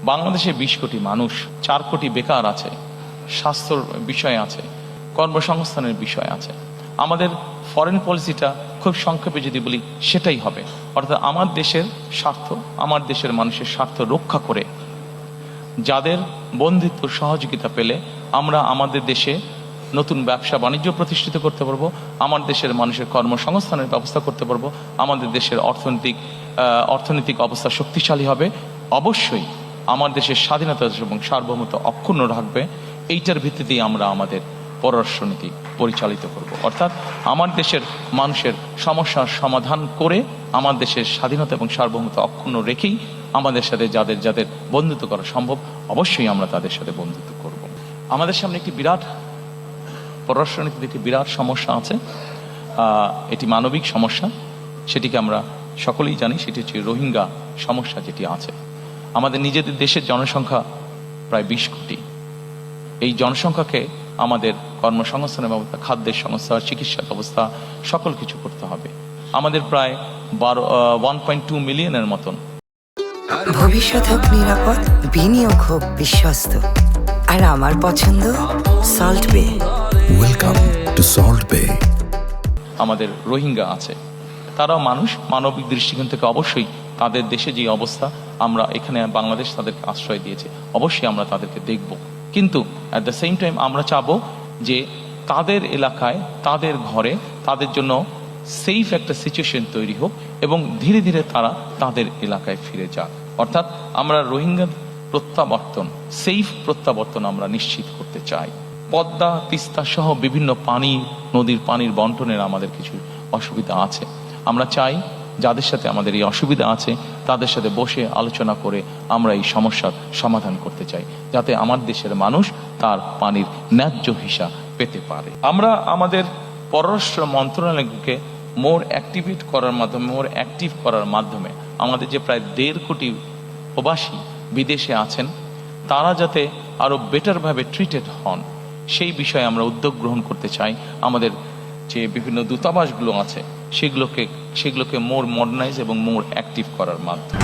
বাংলাদেশে 20 কোটি মানুষ, 4 কোটি বেকার আছে, স্বাস্থ্যর বিষয় আছে, কর্মসংস্থানের বিষয় আছে। আমাদের ফরেন পলিসিটা খুব সংক্ষেপে যদি বলি সেটাই হবে, অর্থাৎ আমার দেশের স্বার্থ, আমার দেশের মানুষের স্বার্থ রক্ষা করে যাদের বন্ধুত্ব সহযোগিতা পেলে আমরা আমাদের দেশে নতুন ব্যবসা বাণিজ্য প্রতিষ্ঠিত করতে পারবো, আমার দেশের মানুষের কর্মসংস্থানের ব্যবস্থা করতে পারবো, আমাদের দেশের অর্থনৈতিক অবস্থা শক্তিশালী হবে। অবশ্যই আমার দেশের স্বাধীনতা এবং সার্বভৌমত্ব অক্ষুণ্ণ রাখবে। এইটার ভিত্তিতেই আমরা আমাদের পররাষ্ট্রনীতি পরিচালিত করব। অর্থাৎ আমার দেশের মানুষের সমস্যার সমাধান করে আমার দেশের স্বাধীনতা এবং সার্বভৌমত্ব অক্ষুণ্ণ রেখেই আমাদের সাথে যাদের বন্ধুত্ব করা সম্ভব, অবশ্যই আমরা তাদের সাথে বন্ধুত্ব করব। আমাদের সামনে একটি বিরাট পররাষ্ট্রনীতিতে একটি বিরাট সমস্যা আছে, এটি মানবিক সমস্যা, সেটিকে আমরা সকলেই জানি, সেটি হচ্ছে রোহিঙ্গা সমস্যা যেটি আছে। আমাদের নিজেদের দেশের জনসংখ্যা প্রায় 20 কোটি। এই জনসংখ্যাকে আমাদের কর্মসংস্থানের ব্যবস্থা, খাদ্যের সংস্থা, চিকিৎসা ব্যবস্থা সকল কিছু করতে হবে। আমাদের প্রায় 1.2 মিলিয়নের মতন। ভবিষ্যৎ হোক নিরাপদ, বিনিয়োগ হোক বিশ্বস্ত, আর আমার পছন্দ সল্ট বে। ওয়েলকাম টু সল্ট বে। আমাদের রোহিঙ্গা আছে, তারাও মানুষ, মানবিক দৃষ্টিকোণ থেকে অবশ্যই তাদের দেশে যে অবস্থা, আমরা এখানে বাংলাদেশ তাদেরকে আশ্রয় দিয়েছে, অবশ্যই আমরা তাদেরকে দেখব। কিন্তু অ্যাট দ্য সেম টাইম আমরা চাবো যে তাদের এলাকায়, তাদের ঘরে, তাদের জন্য সেফ একটা সিচুয়েশন তৈরি হোক এবং ধীরে ধীরে তারা তাদের এলাকায় ফিরে যাক। অর্থাৎ আমরা রোহিঙ্গা প্রত্যাবর্তন, সেফ প্রত্যাবর্তন আমরা নিশ্চিত করতে চাই। পদ্মা, তিস্তা সহ বিভিন্ন নদীর পানির বন্টনের আমাদের কিছু অসুবিধা আছে। আমরা চাই যাদের সাথে আমাদের এই অসুবিধা আছে তাদের সাথে বসে আলোচনা করে আমরা এই সমস্যার সমাধান করতে চাই, যাতে আমার দেশের মানুষ তার পানির ন্যায্য হিসাব পেতে পারে। আমরা আমাদের পররাষ্ট্র মন্ত্রণালয়কে মোর অ্যাক্টিভ করার মাধ্যমে আমাদের যে প্রায় 1.5 কোটি প্রবাসী বিদেশে আছেন তারা যাতে আরো বেটারভাবে ট্রিটেড হন, সেই বিষয়ে আমরা উদ্যোগ গ্রহণ করতে চাই। আমাদের যে বিভিন্ন দূতাবাসগুলো আছে সেগুলোকে মোর মডার্নাইজ এবং মোর অ্যাক্টিভ করার মাধ্যমে।